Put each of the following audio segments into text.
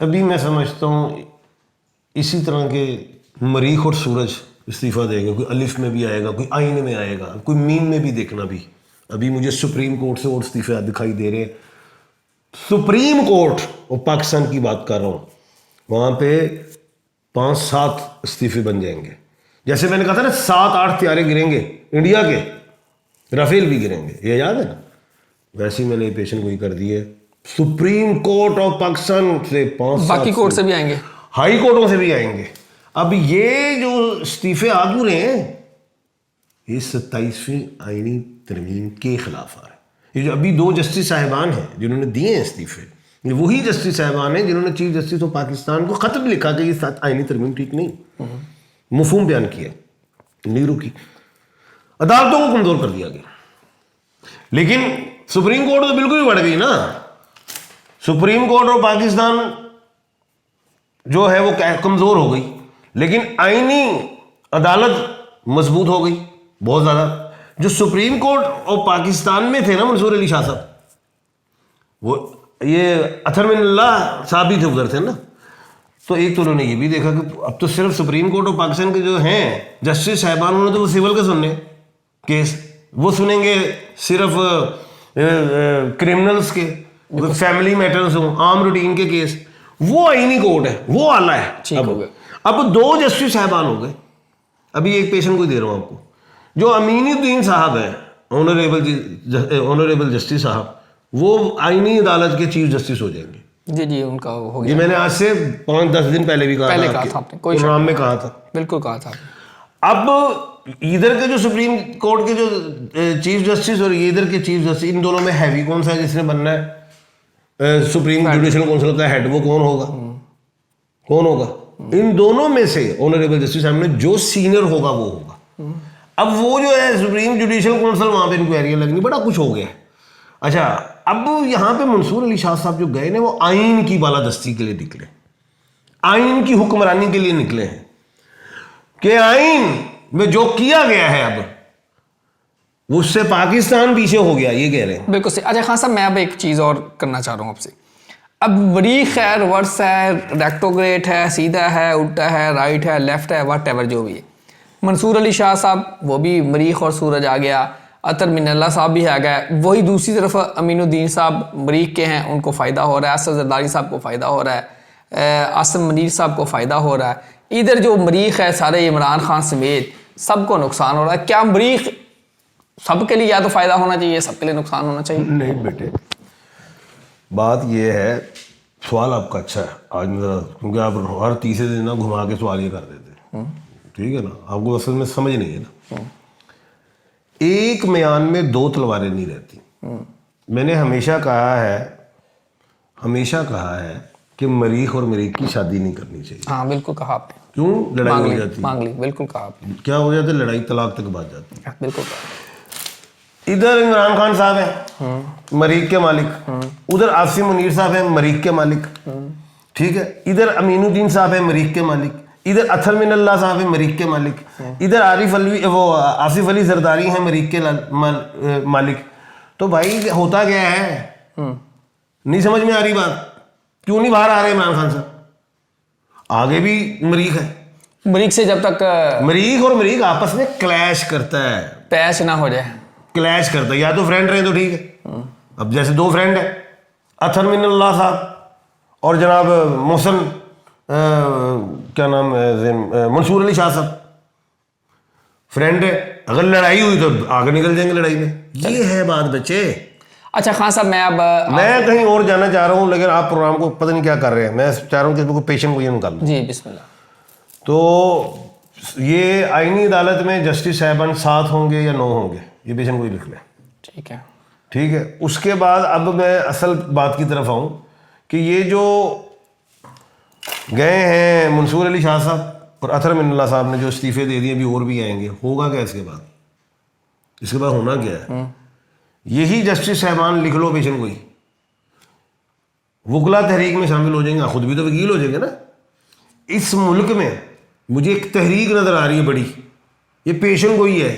ابھی میں سمجھتا ہوں اسی طرح کے مریخ اور سورج استعفیٰ دیں گے. کوئی الف میں بھی آئے گا, کوئی آئین میں آئے گا, کوئی میم میں بھی دیکھنا بھی. ابھی مجھے سپریم کورٹ سے اور استعفیٰ دکھائی دے رہے ہیں. سپریم کورٹ اور پاکستان کی بات کر رہا ہوں, وہاں پہ 5-7 استعفے بن جائیں گے. جیسے میں نے کہا تھا نا 7-8 طیارے گریں گے انڈیا کے, رافیل بھی گریں گے, یہ یاد ہے نا. ویسے ہی میں نے پیشن گوئی کر دی ہے. سپریم کورٹ آف پاکستان سے 5-7 باقی کورٹ سے بھی آئیں گے, ہائی کورٹوں سے بھی آئیں گے. اب یہ جو استعفے آ رہے ہیں یہ 27ویں آئینی ترمیم کے خلاف آ رہے ہیں. یہ جو ابھی 2 جسٹس صاحبان ہیں جنہوں نے دیے ہیں استعفے, یہ وہی جسٹس صاحبان ہیں جنہوں نے چیف جسٹس آف پاکستان کو خط لکھا کہ یہ آئینی ترمیم ٹھیک نہیں, مفہوم بیان کیا نیرو کی. عدالتوں کو کمزور کر دیا گیا. لیکن سپریم کورٹ تو بالکل ہی بڑھ گئی نا. سپریم کورٹ اور پاکستان جو ہے وہ کمزور ہو گئی, لیکن آئینی عدالت مضبوط ہو گئی بہت زیادہ. جو سپریم کورٹ اور پاکستان میں تھے نا منصور علی شاہ صاحب, وہ یہ اطہر من اللہ صاحب بھی تھے ادھر تھے نا, تو ایک تو انہوں نے یہ بھی دیکھا کہ اب تو صرف سپریم کورٹ اور پاکستان کے جو ہیں جسٹس صاحبان, انہوں نے تو وہ سول کے سننے کیس, وہ سنیں گے صرف کرمنلز کے, فیملی میٹرز ہوں, عام روٹین کے کیس. وہ آئینی کورٹ ہے, وہ اعلیٰ ہے. اب 2 جسٹس صاحبان ہو گئے. ابھی ایک پیشن کو دے رہا ہوں آپ کو, جو امین الدین صاحب ہیں آنریبل جسٹس صاحب, وہ آئینی عدالت کے چیف جسٹس ہو جائیں گے. جی جی ان کا ہو گیا. یہ میں نے آج سے 5-10 دن پہلے بھی پہلے کہا تھا آپ نے, کوئی پروگرام میں کہا تھا, بالکل کہا تھا. اب ادھر کے جو سپریم کورٹ کے جو چیف جسٹس اور ادھر کے چیف جسٹس, ان دونوں میں ہیوی کون سا ہے جس نے بننا ہے سپریم جوڈیشل کونسل کا ہیڈ, وہ کون ہوگا؟ کون ہوگا؟ ان دونوں میں سے آنریبل جسٹس صاحب نے جو سینئر ہوگا وہ ہوگا. اب وہ جو ہے سپریم جوڈیشل کونسل, وہاں پہ انکوائریاں لگنی, بڑا کچھ ہو گیا. اچھا, اب یہاں پہ منصور علی شاہ صاحب جو گئے نا, وہ آئین کی بالادستی کے لیے نکلے, آئین کی حکمرانی کے لیے نکلے ہیں کہ آئین میں جو کیا گیا ہے اب اس سے پاکستان پیچھے ہو گیا, یہ کہہ رہے ہیں. بالکل صحیح. اچھا خان صاحب, میں اب ایک چیز اور کرنا چاہ رہا ہوں آپ سے. اب مریخ ہے, ریورس ہے, ریکٹوگریٹ ہے, سیدھا ہے, الٹا ہے, رائٹ ہے, لیفٹ ہے, واٹ ایور جو بھی ہے. منصور علی شاہ صاحب وہ بھی مریخ اور سورج آ گیا, اطہر من اللہ صاحب بھی آ گئے. وہی دوسری طرف امین الدین صاحب مریخ کے ہیں, ان کو فائدہ ہو رہا ہے. اسد زرداری صاحب کو فائدہ ہو رہا ہے, عاصم منیر صاحب کو فائدہ ہو رہا ہے. ادھر جو مریخ ہے سارے عمران خان سمیت سب کو نقصان ہو رہا ہے. کیا مریخ سب کے لیے یا تو فائدہ ہونا چاہیے, سب کے لیے نقصان ہونا چاہیے؟ نہیں بیٹے, بات یہ ہے, سوال آپ کا اچھا ہے آج, کیونکہ آپ ہر تیسرے دن نا گھما کے سوال یہ کر دیتے ہیں, ٹھیک ہے نا. آپ کو اصل میں سمجھ نہیں ہے نا, ایک میان میں 2 تلواریں نہیں رہتی. میں نے ہمیشہ کہا ہے کہ مریخ اور مریخ کی شادی نہیں کرنی چاہیے. ہاں بالکل کہا آپ نے. کیوں؟ لڑائی ہو جاتی ہے. مانگ لی, بالکل کہا آپ نے. کیا ہو جاتا ہے؟ لڑائی طلاق تک بات جاتی ہے. بالکل کہا. ادھر عمران خان صاحب ہیں مریخ کے مالک, ادھر عاصم منیر صاحب ہیں مریخ کے مالک, ٹھیک ہے. ادھر امین الدین صاحب ہیں مریخ کے مالک, ادھر اطہر من اللہ صاحب ہیں مریخ کے مالک, ادھر آصف علی زرداری ہیں مریخ کے مالک. تو بھائی ہوتا کیا ہے, نہیں سمجھ میں آ رہی بات؟ کیوں نہیں باہر آ رہے عمران خان صاحب؟ آگے بھی مریخ ہے. مریخ سے جب تک مریخ اور مریخ آپس میں کلیش کرتا ہے, پیش نہ ہو جائے, کلیش کرتا ہے. یا تو فرینڈ رہے تو ٹھیک ہے. اب جیسے 2 فرینڈ ہیں, اطہر من اللہ صاحب اور جناب محسن کیا نام ہے منصور علی شاہ صاحب, فرینڈ ہے. اگر لڑائی ہوئی تو آگے نکل جائیں گے لڑائی میں. یہ ہے بات بچے. اچھا خان صاحب, میں کہیں اور جانا چاہ رہا ہوں, لیکن آپ پروگرام کو پتہ نہیں کیا کر رہے ہیں. میں چاہ رہا ہوں کہ اس کو پیشنٹ کو یہ نکال لوں. جی بسم اللہ. تو یہ آئینی عدالت میں جسٹس صاحبان 7 ہوں گے یا 9 ہوں گے, یہ پیشنٹ کو لکھ لیں. ٹھیک ہے, ٹھیک ہے. اس کے بعد اب میں اصل بات کی طرف آؤں کہ یہ جو گئے ہیں منصور علی شاہ صاحب اور اطہر من اللہ صاحب نے جو استعفے دے دیے, ابھی اور بھی آئیں گے. ہوگا کیا اس کے بعد؟ اس کے بعد ہونا کیا ہے؟ یہی جسٹس صاحبان لکھ لو پیشن کوئی, وکلا تحریک میں شامل ہو جائیں گے. خود بھی تو وکیل ہو جائیں گے نا. اس ملک میں مجھے ایک تحریک نظر آ رہی ہے بڑی, یہ پیشن گوئی ہے.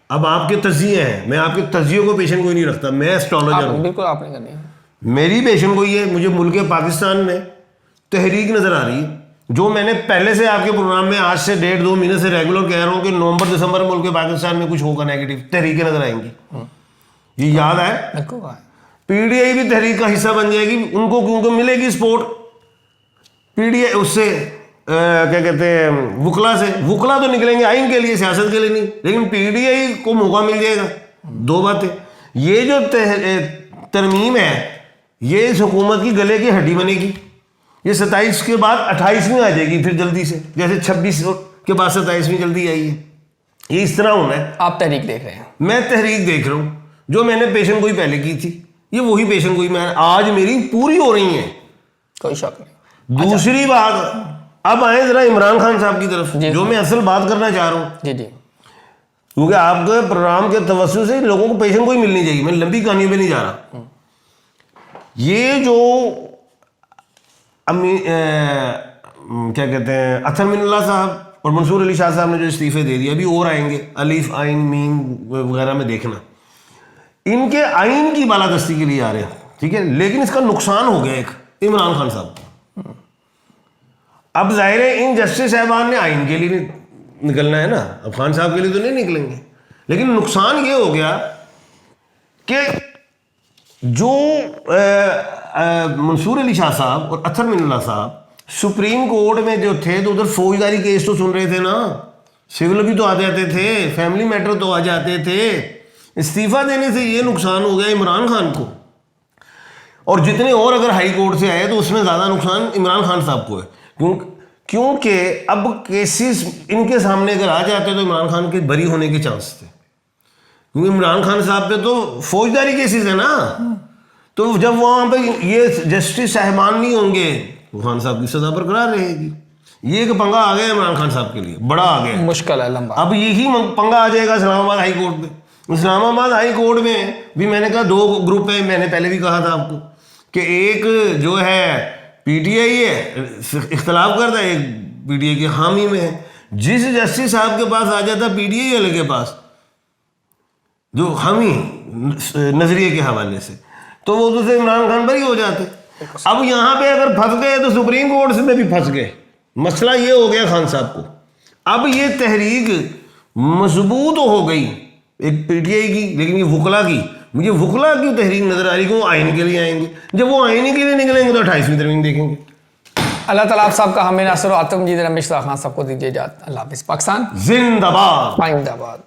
اب آپ کے تجزیے ہیں, میں آپ کے تجزیوں کو پیشن گوئی نہیں رکھتا, میں اسٹرالوجر ہوں. بالکل آپ نے کرنی ہے. میری پیشن گوئی ہے, مجھے ملک پاکستان میں تحریک نظر آ رہی ہے، جو میں نے پہلے سے آپ کے پروگرام میں آج سے 1.5-2 مہینے سے ریگولر کہہ رہا ہوں کہ نومبر دسمبر ملک پاکستان میں کچھ ہوگا نیگیٹو، تحریکیں نظر آئیں گی. یہ یاد ہے. بالکل پی ڈی آئی بھی تحریک کا حصہ بن جائے گی، ان کو کیونکہ ملے گی سپورٹ پی ڈی آئی، اس سے کیا کہتے ہیں وکلا سے. وکلا تو نکلیں گے آئین کے لیے، سیاست کے لیے نہیں، لیکن پی ڈی آئی کو موقع مل جائے گا. دو باتیں، یہ جو ترمیم ہے یہ اس حکومت کی گلے کی ہڈی بنے گی. یہ 27 کے بعد 28 میں آ جائے گی پھر جلدی سے، جیسے 26 کے بعد 27 میں جلدی آئی ہے. یہ اس طرح ہونا ہے. آپ تحریک دیکھ رہے ہیں؟ میں تحریک دیکھ رہا ہوں. جو میں نے پیشن گوئی پہلے کی تھی، یہ وہی پیشن گوئی میں آج میری پوری ہو رہی ہیں، کوئی شک نہیں. دوسری بات، اب آئیں ذرا عمران خان صاحب کی طرف، جو میں اصل بات کرنا چاہ رہا ہوں. جی جی. کیونکہ آپ کے پروگرام کے توسط سے لوگوں کو پیشن گوئی ملنی چاہیے، میں لمبی کہانی پہ نہیں جا رہا. یہ جو کیا کہتے ہیں اطہر من اللہ صاحب اور منصور علی شاہ صاحب نے جو استعفے دے دیا، ابھی اور آئیں گے، الف آئین میم وغیرہ میں دیکھنا، ان کے آئین کی بالادستی کے لیے آ رہے ہیں، ٹھیک ہے. لیکن اس کا نقصان ہو گیا ایک عمران خان صاحب کو. اب ظاہر ہے ان جسٹس صاحبان نے آئین کے لیے نکلنا ہے نا، اب خان صاحب کے لیے تو نہیں نکلیں گے. لیکن نقصان یہ ہو گیا کہ جو منصور علی شاہ صاحب اور اطہر من اللہ صاحب سپریم کورٹ میں جو تھے تو ادھر فوجداری کیس تو سن رہے تھے نا، سول بھی تو آ جاتے تھے، فیملی میٹر تو آ جاتے تھے. استعفیٰ دینے سے یہ نقصان ہو گیا عمران خان کو، اور جتنے اور اگر ہائی کورٹ سے آئے تو اس میں زیادہ نقصان عمران خان صاحب کو ہے. کیونکہ اب کیسز ان کے سامنے اگر آ جاتے تو عمران خان کے بری ہونے کے چانس تھے، کیونکہ عمران خان صاحب پہ تو فوجداری کیسز ہے نا. تو جب وہاں پہ یہ جسٹس صاحبان نہیں ہوں گے تو خان صاحب کی سزا برقرار رہے گی. یہ ایک پنگا آ گیا عمران خان صاحب کے لیے، بڑا آ گیا، مشکل ہے، لمبا. اب یہی پنگا آ جائے گا اسلام آباد ہائی کورٹ میں. اسلام آباد ہائی کورٹ میں بھی میں نے کہا 2 گروپ ہیں، میں نے پہلے بھی کہا تھا آپ کو کہ ایک جو ہے پی ٹی آئی ہے اختلاف کرتا ہے، ایک پی ٹی آئی کے حامی میں ہے. جس جسٹس صاحب کے پاس آ جاتا پی ٹی آئی والے کے پاس جو حامی نظریے کے حوالے سے، تو وہ تو سے عمران خان بری ہو جاتے. اب یہاں پہ اگر پھنس گئے تو سپریم کورٹ میں بھی پھنس گئے. مسئلہ یہ ہو گیا خان صاحب کو. اب یہ تحریک مضبوط ہو گئی ایک پی ٹی آئی کی، لیکن یہ وکلا کی، مجھے وکلا کی تحریک نظر آ رہی کہ وہ آئین کے لیے آئیں گے. جب وہ آئین کے لیے نکلیں گے تو 28ویں ترمیم دیکھیں گے. اللہ تعالیٰ آپ صاحب کا ہمیں ناصر و عاطف مجید رمیش خان صاحب کو دیجیے اجازت. اللہ حافظ. پاکستان زندہ باد. آئندہ باد.